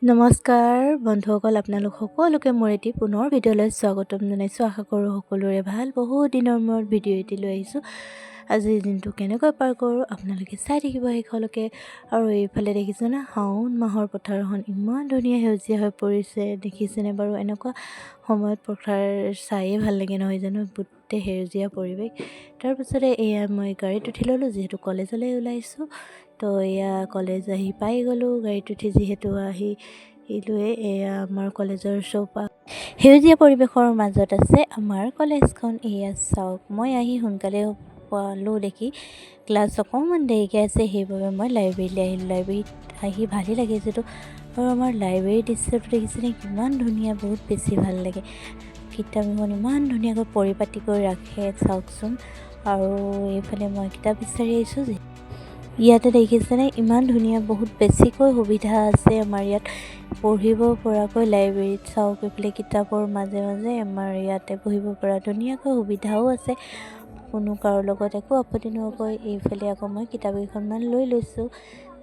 নমস্কাৰ বন্ধুসকল, আপোনালোক সকলোকে মোৰ এটি পুনৰ ভিডিঅ'লৈ স্বাগতম জনাইছোঁ। আশা কৰোঁ সকলোৰে ভাল। বহুত দিনৰ মূৰত ভিডিঅ' এটি লৈ আহিছোঁ। আজিৰ দিনটো কেনেকৈ পাৰ কৰোঁ আপোনালোকে চাই থাকিব শেষলৈকে। আৰু এইফালে দেখিছেনে, শাওণ মাহৰ পথাৰখন ইমান ধুনীয়া সেউজীয়া হৈ পৰিছে। দেখিছেনে বাৰু? এনেকুৱা সময়ত পথাৰ চায়ে ভাল লাগে নহয় জানো, গোটেই সেউজীয়া পৰিৱেশ। তাৰপিছতে এয়া মই গাড়ীত উঠি ল'লোঁ, যিহেতু কলেজলৈ ওলাইছোঁ। তো এয়া কলেজ আহি পাই গ'লোঁ। গাড়ীত উঠি যিহেতু আহিলোৱে, এয়া আমাৰ কলেজৰ চৌপাশ। সেউজীয়া পৰিৱেশৰ মাজত আছে আমাৰ কলেজখন। এয়া চাওক, মই আহি সোনকালে পালোঁ দেখি ক্লাছ অকণমান দেৰিকৈ আছে, সেইবাবে মই লাইব্ৰেৰীলৈ আহিলোঁ। লাইব্ৰেৰীত আহি ভালেই লাগে যিহেতু। আৰু আমাৰ লাইব্ৰেৰীৰ দৃশ্যটো দেখিছেনে, কিমান ধুনীয়া, বহুত বেছি ভাল লাগে। কিতাপখন ইমান ধুনীয়াকৈ পৰিপাটি কৰি ৰাখে চাওকচোন। আৰু এইফালে মই কিতাপ বিচাৰি আহিছোঁ। ইয়াতে দেখিছেনে, ইমান ধুনীয়া, বহুত বেছিকৈ সুবিধা আছে আমাৰ ইয়াত পঢ়িব পৰাকৈ। লাইব্ৰেৰীত চাওক, এইফালে কিতাপৰ মাজে মাজে আমাৰ ইয়াতে পঢ়িব পৰা ধুনীয়াকৈ সুবিধাও আছে। কোনো কাৰো লগত একো আপত্তি নোহোৱাকৈ। এইফালে আকৌ মই কিতাপ কেইখনমান লৈ লৈছোঁ।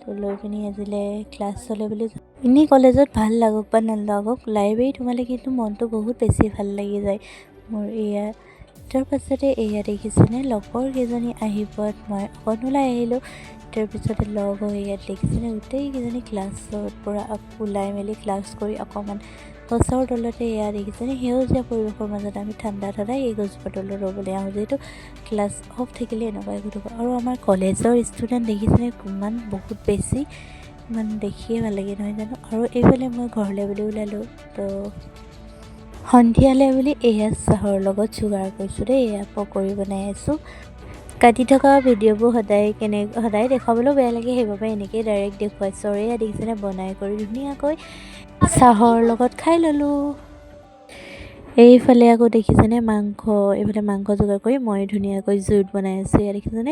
তো লৈ পিনি আজিলৈ ক্লাছ চলে বুলি এনেই কলেজত ভাল লাগক বা নালাগক, লাইব্ৰেৰীত সোমালে কিন্তু মনটো বহুত বেছি ভাল লাগি যায় মোৰ। এয়া তাৰ পাছতে এয়া দেখিছেনে, লগৰ কেইজনী আহি পোৱাত মই অকণ ওলাই আহিলোঁ। তাৰপিছতে লগ হৈ ইয়াত দেখিছেনে, গোটেইকেইজনী ক্লাছৰ পৰা ওলাই মেলি ক্লাছ কৰি অকণমান গছৰ তলতে এয়া দেখিছেনে, সেউজীয়া পৰিৱেশৰ মাজত আমি ঠাণ্ডা এই গছজোপা তলত ৰ'বলৈ আহোঁ, যিহেতু ক্লাছ অফ থাকিলে এনেকুৱাই হৈ থাকে। আৰু আমাৰ কলেজৰ ষ্টুডেণ্ট দেখিছেনে, কিমান বহুত বেছি, ইমান দেখিয়ে ভাল লাগে নহয় জানো। আৰু এইফালে মই ঘৰলৈ বুলি ওলালোঁ। তো সন্ধিয়ালৈ বুলি এয়া চাহৰ লগত চুগাৰ কৰিছোঁ দেই। এয়া পকৰি বনাই আছোঁ। কাটি থকা ভিডিঅ'বোৰ সদায় দেখুৱাবলৈও বেয়া লাগে, সেইবাবে এনেকেই ডাইৰেক্ট দেখুৱাইছোঁ। আৰু এয়া দেখিছেনে, বনাই কৰি ধুনীয়াকৈ চাহৰ লগত খাই ল'লোঁ। এইফালে আকৌ দেখিছেনে, এইফালে মাংস যোগাৰ কৰি মই ধুনীয়াকৈ জুইত বনাই আছোঁ। এয়া দেখিছেনে,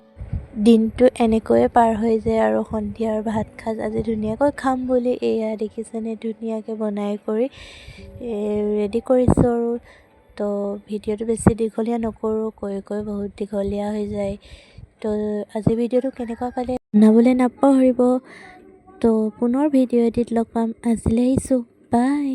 দিনটো এনেকৈয়ে পাৰ হৈ যায়। আৰু সন্ধিয়াৰ ভাত সাজ আজি ধুনীয়াকৈ খাম বুলি এয়া দেখিছেনে, ধুনীয়াকৈ বনাই কৰি ৰেডি কৰিছোঁ। আৰু তো ভিডিঅ'টো বেছি দীঘলীয়া নকৰোঁ, কৈ বহুত দীঘলীয়া হৈ যায়। তো আজি ভিডিঅ'টো কেনেকুৱা পালে জনাবলৈ নাপাহৰিব। তো পুনৰ ভিডিঅ' এটিত লগ পাম। আজিলৈ আহিছোঁ, বাই।